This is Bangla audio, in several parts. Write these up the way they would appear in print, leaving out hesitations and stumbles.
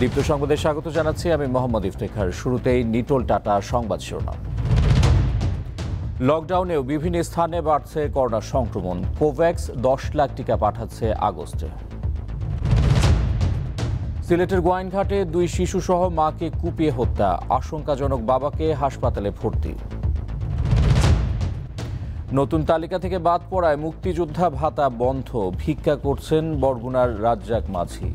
দীপ্ত সংবাদে স্বাগত জানাচ্ছি আমি মোহাম্মদ ইফতেখার। শুরুতেই নিটোল টাটা সংবাদ শিরোনাম। লকডাউনেও বিভিন্ন স্থানে বাড়ছে করোনা সংক্রমণ। কোভ্যাক্স 10 লাখ টিকা পাঠাচ্ছে আগস্টে। সিলেটের গোয়াইনঘাটে 2 শিশুসহ মাকে কুপিয়ে হত্যা, আশঙ্কাজনক বাবাকে হাসপাতালে ভর্তি। নতুন তালিকা থেকে বাদ পড়ায় মুক্তিযোদ্ধা ভাতা বন্ধ, ভিক্ষা করছেন বরগুনার রাজ্জাক মাঝি।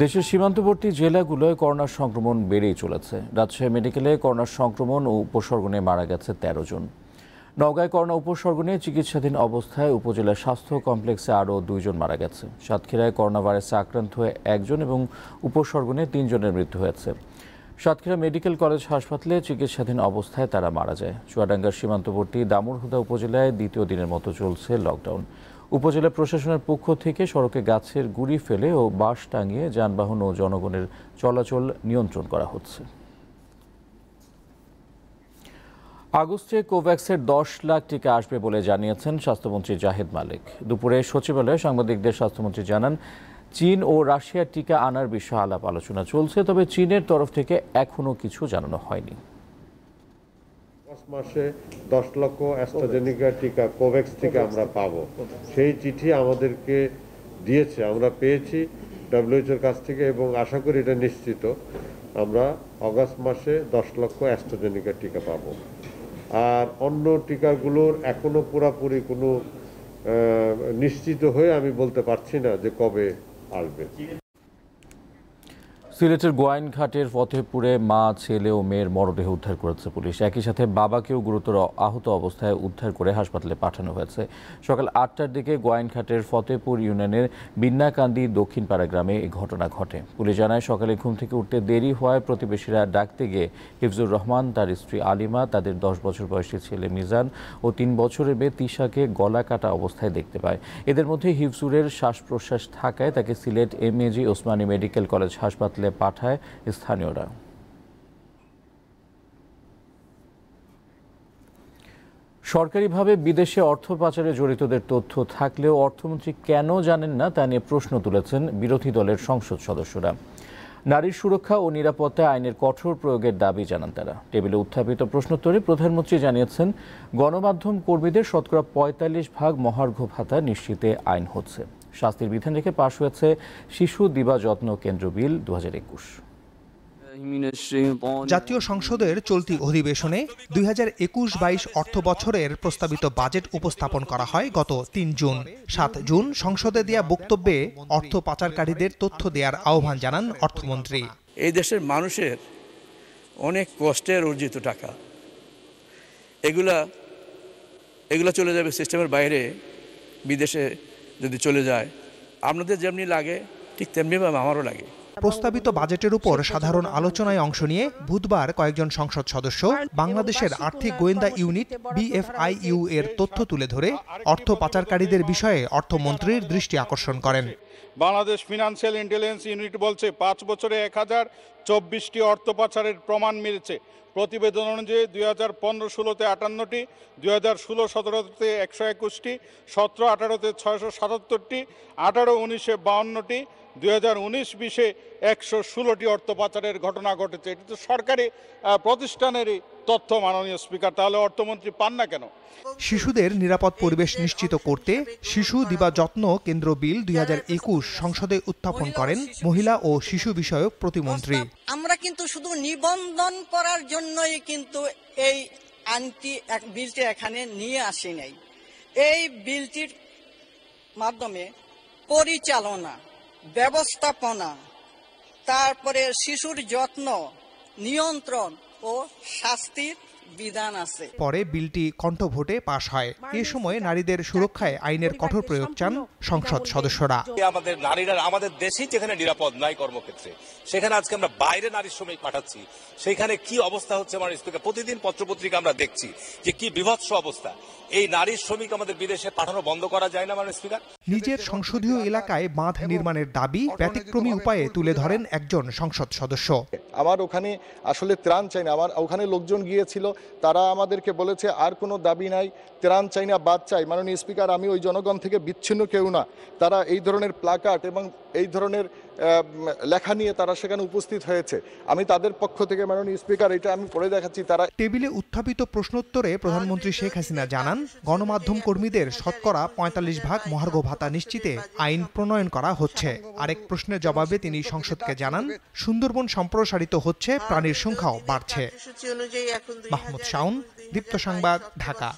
দেশের সীমান্তবর্তী জেলাগুলোয় করোনার সংক্রমণ বেড়েই চলেছে। রাজশাহী মেডিকেলে করোনার সংক্রমণ ও উপসর্গ নিয়ে মারা গেছে 13 জন। নওগাঁয় করোনা উপসর্গ নিয়ে চিকিৎসাধীন অবস্থায় উপজেলা স্বাস্থ্য কমপ্লেক্সে আরও 2 জন মারা গেছে। সাতক্ষীরায় করোনা ভাইরাসে আক্রান্ত হয়ে 1 জন এবং উপসর্গ নিয়ে 3 জনের মৃত্যু হয়েছে। সাতক্ষীরা মেডিকেল কলেজ হাসপাতালে চিকিৎসাধীন অবস্থায় তারা মারা যায়। চুয়াডাঙ্গার সীমান্তবর্তী দামুড়হুদা উপজেলায় দ্বিতীয় দিনের মতো চলছে লকডাউন। উপজেলা প্রশাসনের পক্ষ থেকে সড়কে গাছের গুঁড়ি ফেলে ও বাঁশ টাঙিয়ে যানবাহন ও জনগণের চলাচল নিয়ন্ত্রণ করা হচ্ছে। আগস্টে কোভ্যাক্সের 10 লাখ টিকা আসবে বলে জানিয়েছেন স্বাস্থ্যমন্ত্রী জাহিদ মালিক। দুপুরে সচিবালয়ে সাংবাদিকদের স্বাস্থ্যমন্ত্রী জানান, চীন ও রাশিয়ার টিকা আনার বিষয়ে আলাপ আলোচনা চলছে, তবে চীনের তরফ থেকে এখনও কিছু জানানো হয়নি। মাসে 10 লক্ষ অ্যাস্ট্রাজেনেকা টিকা কোভ্যাক্স থেকে আমরা পাবো, সেই চিঠি আমাদেরকে দিয়েছে, আমরা পেয়েছি WHO-র কাছ থেকে এবং আশা করি এটা নিশ্চিত আমরা অগাস্ট মাসে 10 লক্ষ অ্যাস্ট্রাজেনেকা টিকা পাবো। আর অন্য টিকাগুলোর এখনো পুরোপুরি কোনো নিশ্চিত হয়ে আমি বলতে পারছি না যে কবে আসবে। সিলেটের গোয়াইনঘাটের ফতেহপুরে মা, ছেলে ও মেয়ের মরদেহ উদ্ধার করেছে পুলিশ। একই সাথে বাবাকেও গুরুতর আহত অবস্থায় উদ্ধার করে হাসপাতালে পাঠানো হয়েছে। সকাল 8টার দিকে গোয়াইনঘাটের ফতেহপুর ইউনিয়নের বিন্নাকান্দি দক্ষিণপাড়া গ্রামে এই ঘটনা ঘটে। পুলিশ জানায়, সকালে ঘুম থেকে উঠতে দেরি হওয়ায় প্রতিবেশীরা ডাকতে গিয়ে হিফজুর রহমান, তার স্ত্রী আলিমা, তাদের 10 বছর বয়সী ছেলে মিজান ও 3 বছরের মেয়ে তিশাকে গলা কাটা অবস্থায় দেখতে পায়। এদের মধ্যে হিফজুরের শ্বাস প্রশ্বাস থাকায় তাকে Sylhet MAG Osmani medical college হাসপাতালে পাঠায় স্থানীয়রা। সরকারিভাবে বিদেশে অর্থ পাচারে জড়িতদের তথ্য থাকলেও অর্থমন্ত্রী কেন জানেন না তা নিয়ে প্রশ্ন তুলেছেন বিরোধী দলের সংসদ সদস্যরা। নারীর সুরক্ষা ও নিরাপত্তা আইনের কঠোর প্রয়োগের দাবি জানান তারা। টেবিলে উত্থাপিত প্রশ্নোত্তরে প্রধানমন্ত্রী জানিয়েছেন, গণমাধ্যম কর্মীদের শতকরা 45% মহার্ঘ ভাতা নিশ্চিতে আইন হচ্ছে। শাস্তির বিধান রেখে পাশ হয়েছে শিশু দিবা যত্ন কেন্দ্র বিল 2021। জাতীয় সংসদের চলতি অধিবেশনে 2021-22 অর্থ বছরের প্রস্তাবিত বাজেট উপস্থাপন করা হয় গত 3 জুন। 7 জুন সংসদে দেয়া বক্তব্যে অর্থ পাচারকারীদের তথ্য দেওয়ার আহ্বান জানান অর্থমন্ত্রী। এই দেশের মানুষের অনেক কষ্টের অর্জিত টাকা, এগুলা চলে যাবে সিস্টেমের বাইরে, বিদেশে যদি চলে যায়। আপনাদের যেমনি লাগে ঠিক তেমনিভাবে আমারও লাগে। প্রস্তাবিত বাজেটের উপর সাধারণ আলোচনায় অংশ নিয়ে বুধবার কয়েকজন সংসদ সদস্য বাংলাদেশের আর্থিক গোয়েন্দা ইউনিট BFIU এর তথ্য তুলে ধরে অর্থ পাচারকারীদের বিষয়ে অর্থমন্ত্রীর দৃষ্টি আকর্ষণ করেন। বাংলাদেশ ফিনান্সিয়াল ইন্টেলিজেন্স ইউনিট বলছে 5 বছরে 1024টি অর্থ পাচারের প্রমাণ মিলেছে। প্রতিবেদন অনুযায়ী 2015-16-তে 58টি, 2016-17-তে 121টি, 17-18-তে 677টি, 18-19-এ 52টি, 2019-20-এ 116টি অর্থ পাচারের ঘটনা ঘটেছে। এটি তো সরকারি প্রতিষ্ঠানেরই তথ্য, মাননীয় স্পিকার। তাহলে অর্থমন্ত্রী পান না কেন? শিশুদের নিরাপদ পরিবেশ নিশ্চিত করতে শিশু দিবা যত্ন কেন্দ্র বিল 2021 সংসদে উত্থাপন করেন মহিলা ও শিশু বিষয়ক প্রতিমন্ত্রী। আমরা কিন্তু শুধু নিবন্ধন করার জন্যই কিন্তু এই বিলটি এখানে নিয়ে আসি নাই। এই বিলটির মাধ্যমে পরিচালনা, ব্যবস্থাপনা, তারপরে শিশুর যত্ন, নিয়ন্ত্রণ ও শাস্তির বিধান আছে। পরে বিলটি কণ্ঠভোটে পাশ হয়। এ সময় নারীদের সুরক্ষায় আইনের কঠোর প্রয়োগ চান সংসদ সদস্যরা। আমাদের নারীরা আমাদের দেশেই যেখানে নিরাপদ নাই কর্মক্ষেত্রে, সেখানে আজকে আমরা বাইরে নারী শ্রমিক পাঠাচ্ছি। সেখানে কি অবস্থা হচ্ছে আমার স্পিকার, প্রতিদিন পত্রপত্রিকা আমরা দেখছি যে কি বিভৎস অবস্থা। এই নারী শ্রমিক আমাদের বিদেশে পাঠানো বন্ধ করা যায় না মাননীয় স্পিকার। নিজের সংসদীয় এলাকায় বাঁধ নির্মাণের দাবি ব্যতিক্রমী উপায়ে তুলে ধরেন একজন সংসদ সদস্য। আমার ওখানে আসলে ত্রাণ চাই না, আমার ওখানে লোকজন গিয়েছিল, তারা আমাদেরকে বলেছে আর কোনো দাবি নাই, ত্রাণ চাই না, বাদ চাই। মাননীয় স্পিকার, আমি ওই জনগণ থেকে বিচ্ছিন্ন কেউ না। তারা এই ধরনের প্লাকার্ড এবং এই ধরনের লেখা নিয়ে তারা সেখানে উপস্থিত হয়েছে। আমি তাদের পক্ষ থেকে মাননীয় স্পিকার, এটা আমি পড়ে দেখাচ্ছি। তারা টেবিলে উত্থাপিত প্রশ্নোত্তরে প্রধানমন্ত্রী শেখ হাসিনা জানান, গণমাধ্যম কর্মীদের শতকরা ৪৫% মহার্ঘ ভাতা নিশ্চিতে আইন প্রণয়ন করা হচ্ছে। আরেক প্রশ্নের জবাবে তিনি সংসদকে জানান, সুন্দরবন সম্প্রসারিত হচ্ছে, প্রাণীর সংখ্যাও বাড়ছে। মাহমুদ শাওন, দীপ্ত সংবাদ, ঢাকা।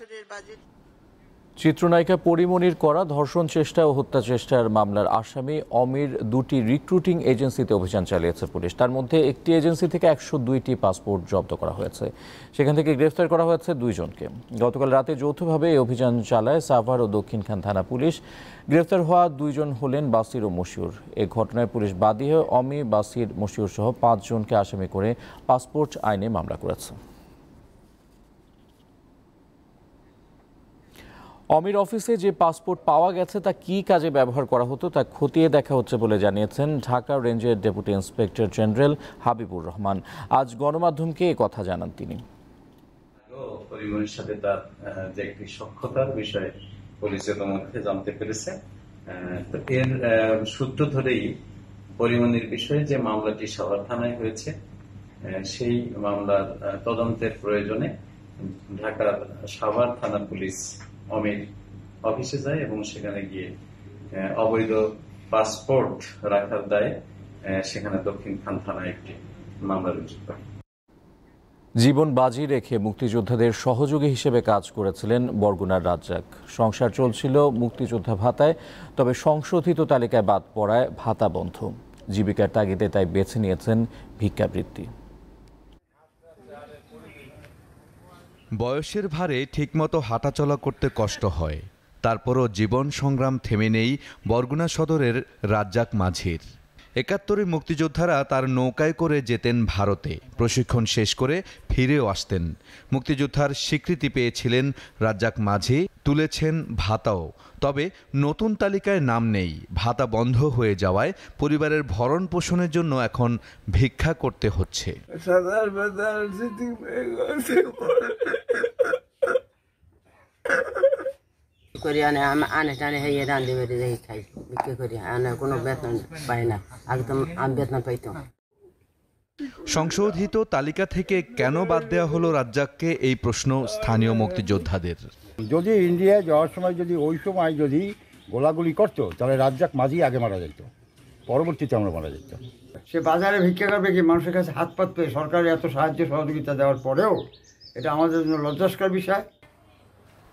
চিত্রনায়িকা পরিমণির করা ধর্ষণ চেষ্টা ও হত্যা চেষ্টার মামলার আসামি অমির 2টি রিক্রুটিং এজেন্সিতে অভিযান চালিয়েছে পুলিশ। তার মধ্যে একটি এজেন্সি থেকে 102টি পাসপোর্ট জব্দ করা হয়েছে। সেখান থেকে গ্রেফতার করা হয়েছে 2 জনকে। গতকাল রাতে যৌথভাবে এই অভিযান চালায় সাভার ও দক্ষিণখান থানা পুলিশ। গ্রেফতার হওয়া 2 জন হলেন বাসির ও মশিউর। এই ঘটনায় পুলিশ বাদী হয়ে অমি, বাসির, মশিউর সহ 5 জনকে আসামি করে পাসপোর্ট আইনে মামলা করেছে। অমির অফিসে যে পাসপোর্ট পাওয়া গেছে তা কী কাজে ব্যবহার করা হতো তা খতিয়ে দেখা হচ্ছে বলে জানিয়েছেন ঢাকা রেঞ্জের deputy inspector general Habibur Rahman. আজ গণমাধ্যমকে এ কথা জানান তিনি। পরিমণির সাথে তার যে একটি সখ্যতার বিষয়ে পুলিশ ইতিমধ্যে জানতে পেরেছে। তো এর সূত্র ধরেই পরিমণির বিষয়ে যে মামলাটি সাভার থানায় হয়েছে, সেই মামলার তদন্তের প্রয়োজনে ঢাকার সাভার থানা পুলিশ অমির অফিসে যায় এবং সেখানে গিয়ে অবৈধ পাসপোর্ট রাখার দায়ে সেখানে দক্ষিণখান থানায় একটি মামলা রুজু করে। জীবন বাজি রেখে মুক্তিযোদ্ধাদের সহযোগী হিসেবে কাজ করেছিলেন বরগুনার রাজ্জাক। সংসার চলছিল মুক্তিযোদ্ধা ভাতায়, তবে সংশোধিত তালিকায় বাদ পড়ায় ভাতা বন্ধ। জীবিকার তাগিদে তাই বেছে নিয়েছেন ভিক্ষাবৃত্তি। বয়সের ভারে ঠিকমতো হাঁটাচলা করতে কষ্ট হয়, তারপরও জীবন সংগ্রাম থেমে নেই বরগুনা সদরের রাজ্জাক মাঝির। ৭১ মুক্তিযোদ্ধারা তার নৌকায় করে যেতেন ভারতে, প্রশিক্ষণ শেষ করে ফিরেও আসতেন। মুক্তিযোদ্ধার স্বীকৃতি পেয়েছিলেন রাজ্জাক মাঝি, তুলেছেন ভাতাও। তবে নতুন তালিকায় নাম নেই। ভাতা বন্ধ হয়ে যাওয়ায় পরিবারের ভরণ পোষণের জন্য এখন ভিক্ষা করতে হচ্ছে। সংশোধিত তালিকা থেকে কেন বাদ দেওয়া হলো রাজ্জাককে, এই প্রশ্ন স্থানীয় মুক্তিযোদ্ধাদের। যদি ইন্ডিয়া যাওয়ার সময় যদি ওই সময় যদি গোলাগুলি করতো, তাহলে রাজ্জাক মাঝি আগে মারা যেত, পরবর্তীতে আমরা মারা যেতাম। সে বাজারে ভিক্ষা করবে কি, মানুষের কাছে হাত পাতবে? সরকারের এত সাহায্য সহযোগিতা দেওয়ার পরেও এটা আমাদের জন্য লজ্জাস্কর বিষয়।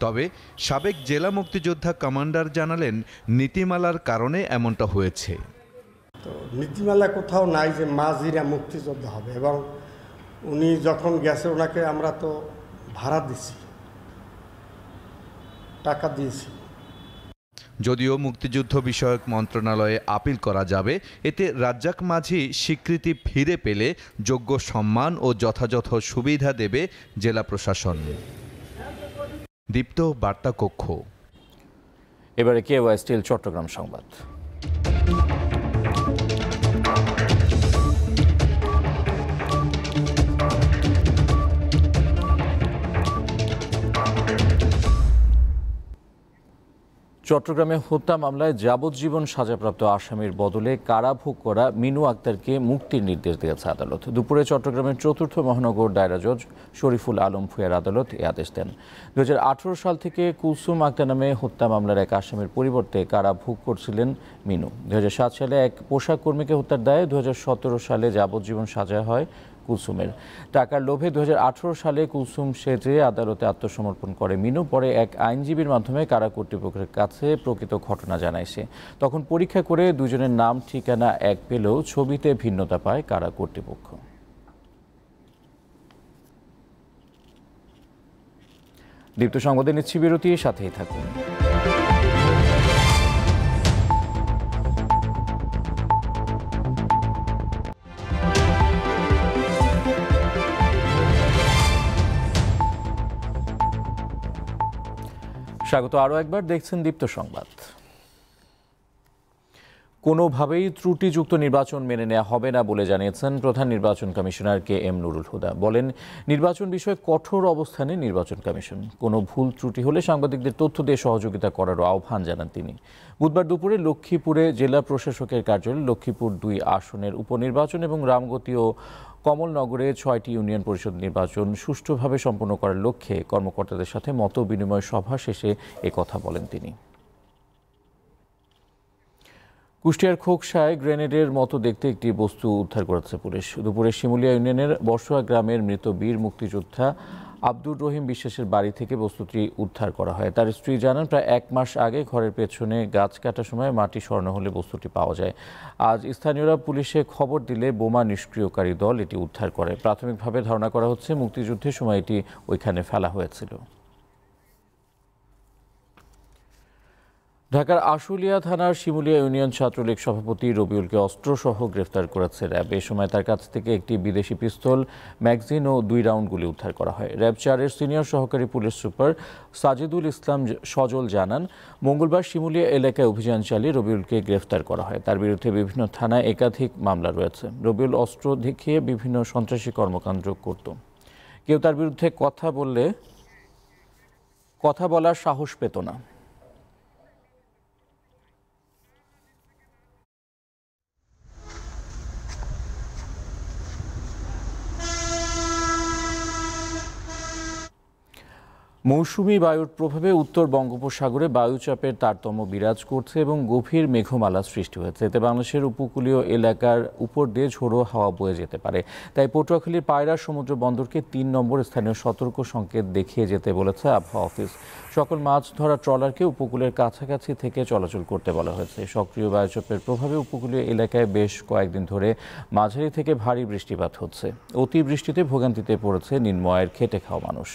তবে সাবেক জেলা মুক্তিযোদ্ধা কমান্ডার জানালেন, নীতিমালার কারণে এমনটা হয়েছে। তো নীতিমালা কোথাও নাই যে মাঝিরা মুক্তিযোদ্ধা হবে, এবং উনি যখন গেছে ওনাকে আমরা তো ভাড়া দিছি, টাকা দিয়েছি। যদিও মুক্তিযুদ্ধ বিষয়ক মন্ত্রণালয়ে আপিল করা যাবে, এতে রাজ্জাক মাঝি স্বীকৃতি ফিরে পেলে যোগ্য সম্মান ও যথাযথ সুবিধা দেবে জেলা প্রশাসন। দীপ্ত বার্তা কক্ষ। এবারে কেওয়াই স্টিল চট্টগ্রাম সংবাদ। চট্টগ্রামে হত্যা মামলায় যাবজ্জীবন সাজাপ্রাপ্ত আসামির বদলে কারাভোগ করা মিনু আক্তারকে মুক্তির নির্দেশ দিয়েছে আদালত। দুপুরে চট্টগ্রামের ৪র্থ মহানগর দায়রা জজ শরীফুল আলম ফুয়ার আদালত এই আদেশ দেন। ২০১৮ সাল থেকে কুলসুম আক্তার নামে হত্যা মামলার এক আসামির পরিবর্তে কারাভোগ করছিলেন মিনু। ২০০৭ সালে এক পোশাক কর্মীকে হত্যার দায়ে ২০১৭ সালে যাবজ্জীবন সাজা হয় কুলসুমের। টাকার লোভে ২০১৮ সালে কুলসুম সেজে আদালতে আত্মসমর্পণ করে মিনু। পরে এক আইনজীবীর মাধ্যমে কারা কর্তৃপক্ষের কাছে প্রকৃত ঘটনা জানায় সে। তখন পরীক্ষা করে দুজনের নাম ঠিকানা এক পেলেও ছবিতে ভিন্নতা পায় কারা কর্তৃপক্ষ। দীপ্ত সংবাদে নিচ্ছি বিরতি, সাথেই থাকুন। স্বাগত আরও একবার, দেখছেন দীপ্ত সংবাদ। কোনোভাবেই ত্রুটিযুক্ত নির্বাচন মেনে নেওয়া হবে না বলে জানিয়েছেন প্রধান নির্বাচন কমিশনার KM নুরুল হুদা। বলেন, নির্বাচন বিষয়ে কঠোর অবস্থানে নির্বাচন কমিশন। কোনো ভুল ত্রুটি হলে সাংবাদিকদের তথ্য দিয়ে সহযোগিতা করারও আহ্বান জানান তিনি। বুধবার দুপুরে লক্ষ্মীপুরে জেলা প্রশাসকের কার্যালয়ে লক্ষ্মীপুর 2 আসনের উপনির্বাচন এবং রামগতি ও কমলনগরে 6টি ইউনিয়ন পরিষদ নির্বাচন সুষ্ঠুভাবে সম্পন্ন করার লক্ষ্যে কর্মকর্তাদের সাথে মত বিনিময় সভা শেষে কথা বলেন তিনি। কুষ্টিয়ার খোকসায় গ্রেনেডের মতো দেখতে একটি বস্তু উদ্ধার করেছে পুলিশ। দুপুরে শিমুলিয়া ইউনিয়নের বর্ষোয়া গ্রামের মৃত বীর মুক্তিযোদ্ধা আব্দুর রহিম বিশ্বাসের বাড়ি থেকে বস্তুটি উদ্ধার করা হয়। তার স্ত্রী জানান, প্রায় 1 মাস আগে ঘরের পেছনে গাছ কাটার সময় মাটি সরানো হলে বস্তুটি পাওয়া যায়। আজ স্থানীয়রা পুলিশে খবর দিলে বোমা নিষ্ক্রিয়কারী দল এটি উদ্ধার করে। প্রাথমিকভাবে ধারণা করা হচ্ছে মুক্তিযুদ্ধের সময় এটি ওইখানে ফেলা হয়েছিল। ঢাকার আশুলিয়া থানার শিমুলিয়া ইউনিয়ন ছাত্রলীগ সভাপতি রবিউলকে অস্ত্রসহ গ্রেফতার করেছে র্যাব। এ সময় তার কাছ থেকে একটি বিদেশি পিস্তল, ম্যাগজিন ও 2 রাউন্ড গুলি উদ্ধার করা হয়। র্যাব 4-এর সিনিয়র সহকারী পুলিশ সুপার সাজিদুল ইসলাম সজল জানান, মঙ্গলবার শিমুলিয়া এলাকায় অভিযান চালিয়ে রবিউলকে গ্রেফতার করা হয়। তার বিরুদ্ধে বিভিন্ন থানায় একাধিক মামলা রয়েছে। রবিউল অস্ত্র দেখিয়ে বিভিন্ন সন্ত্রাসী কর্মকাণ্ড করত। কেউ তার বিরুদ্ধে কথা বলার সাহস পেত না। মৌসুমি বায়ুর প্রভাবে উত্তর বঙ্গোপসাগরে বায়ুচাপের তারতম্য বিরাজ করছে এবং গভীর মেঘমালা সৃষ্টি হয়েছে। এতে বাংলাদেশের উপকূলীয় এলাকার উপর দিয়ে ঝোড়ো হাওয়া বয়ে যেতে পারে। তাই পটুয়াখালীর পায়রা সমুদ্র বন্দরকে 3 নম্বর স্থানীয় সতর্ক সংকেত দেখিয়ে যেতে বলেছে আবহাওয়া অফিস। সকল মাছ ধরা ট্রলারকে উপকূলের কাছাকাছি থেকে চলাচল করতে বলা হয়েছে। সক্রিয় বায়ুচাপের প্রভাবে উপকূলীয় এলাকায় বেশ কয়েকদিন ধরে মাঝারি থেকে ভারী বৃষ্টিপাত হচ্ছে। অতিবৃষ্টিতে ভোগান্তিতে পড়েছে নিম্ন আয়ের খেটে খাওয়া মানুষ।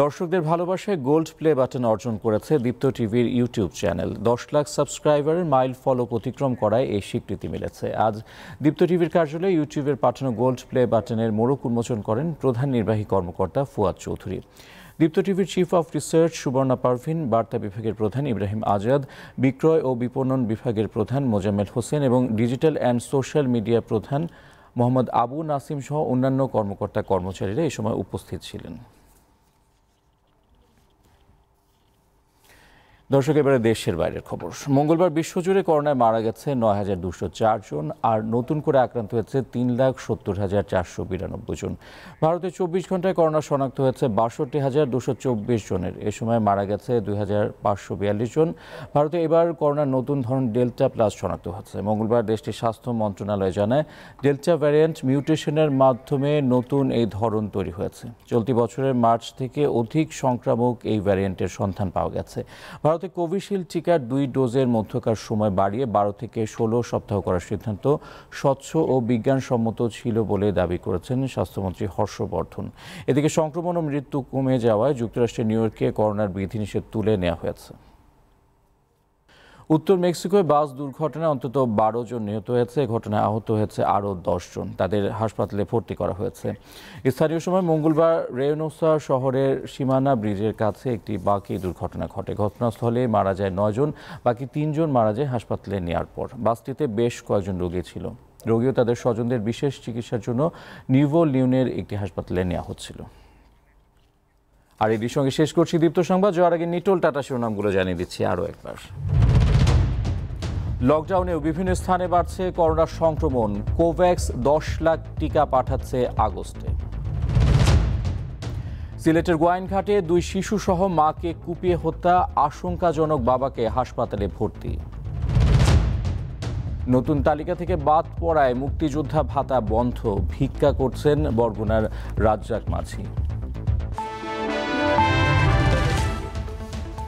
দর্শকদের ভালোবাসায় গোল্ড প্লে বাটন অর্জন করেছে দীপ্ত টিভির ইউটিউব চ্যানেল। 10 লাখ সাবস্ক্রাইবারের মাইল ফলক অতিক্রম করায় এই স্বীকৃতি মিলেছে। আজ দীপ্ত টিভির কার্যালয়ে ইউটিউবের পাঠানো গোল্ড প্লে বাটনের মোড়ক উন্মোচন করেন প্রধান নির্বাহী কর্মকর্তা ফুয়াদ চৌধুরী। দীপ্ত টিভির chief of research Subarna Parvin, বার্তা বিভাগের প্রধান ইব্রাহিম আজাদ, বিক্রয় ও বিপণন বিভাগের প্রধান মোজাম্মেল হোসেন এবং ডিজিটাল অ্যান্ড সোশ্যাল মিডিয়া প্রধান মোহাম্মদ আবু নাসিম সহ অন্যান্য কর্মকর্তা কর্মচারীরা এই সময় উপস্থিত ছিলেন। দর্শক, এবারে দেশের বাইরের খবর। মঙ্গলবার বিশ্বজুড়ে করোনায় মারা গেছে 9,204 জন আর নতুন করে আক্রান্ত হয়েছে 3,70,492 জন। ভারতে 24 ঘন্টায় করোনা শনাক্ত হয়েছে 62,224 জনের। এ সময় মারা গেছে 2,542 জন। ভারতে এবার করোনার নতুন ধরন ডেল্টা প্লাস শনাক্ত হয়েছে। মঙ্গলবার দেশটির স্বাস্থ্য মন্ত্রণালয় জানায়, ডেল্টা ভ্যারিয়েন্ট মিউটেশনের মাধ্যমে নতুন এই ধরন তৈরি হয়েছে। চলতি বছরের মার্চ থেকে অধিক সংক্রামক এই ভ্যারিয়েন্টের সন্ধান পাওয়া গেছে। ভারতে কোভিশিল্ড টিকার 2 ডোজের মধ্যকার সময় বাড়িয়ে 12 থেকে 16 সপ্তাহ করার সিদ্ধান্ত স্বচ্ছ ও বিজ্ঞানসম্মত ছিল বলে দাবি করেছেন স্বাস্থ্যমন্ত্রী হর্ষবর্ধন। এদিকে সংক্রমণ ও মৃত্যু কমে যাওয়ায় যুক্তরাষ্ট্রের নিউ ইয়র্কে করোনার বিধিনিষেধ তুলে নেওয়া হয়েছে। উত্তর মেক্সিকোয় বাস দুর্ঘটনায় অন্তত 12 জন নিহত হয়েছে। ঘটনায় আহত হয়েছে আরও 10 জন। তাদের হাসপাতালে ভর্তি করা হয়েছে। স্থানীয় সময় মঙ্গলবার রেয়নোসা শহরের সীমানা ব্রিজের কাছে একটি বাকি দুর্ঘটনা ঘটে। ঘটনাস্থলে মারা যায় 9 জন, বাকি 3 জন মারা যায় হাসপাতালে নেওয়ার পর। বাসটিতে বেশ কয়েকজন রোগী ছিল। রোগী ও তাদের স্বজনদের বিশেষ চিকিৎসার জন্য নিউভো লিওনের একটি হাসপাতালে নেওয়া হচ্ছিল। আর এর সঙ্গে শেষ করছি দীপ্ত সংবাদ। যাওয়ার আগে নিটোল টাটা শিরোনামগুলো জানিয়ে দিচ্ছি আরও একবার। লকডাউনেও বিভিন্ন স্থানে বাড়ছে করোনা সংক্রমণ। কোভ্যাক্স 10 লাখ টিকা পাঠাচ্ছে আগস্টে। সিলেটের গোয়াইনঘাটে 2 শিশুসহ মাকে কুপিয়ে হত্যা, আশঙ্কাজনক বাবাকে হাসপাতালে ভর্তি। নতুন তালিকা থেকে বাদ পড়ায় মুক্তিযোদ্ধা ভাতা বন্ধ, ভিক্ষা করছেন বরগুনার রাজ্জাক মাঝি।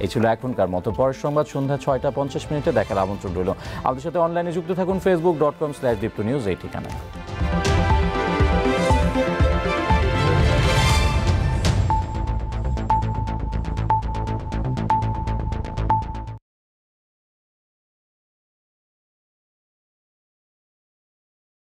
এই ছিল এখনকার মতো। পরের সংবাদ সন্ধ্যা 6টা 50 মিনিটে দেখার আমন্ত্রণ রইল। আমাদের সাথে অনলাইনে যুক্ত থাকুন facebook.com/diptonews এই ঠিকানায়।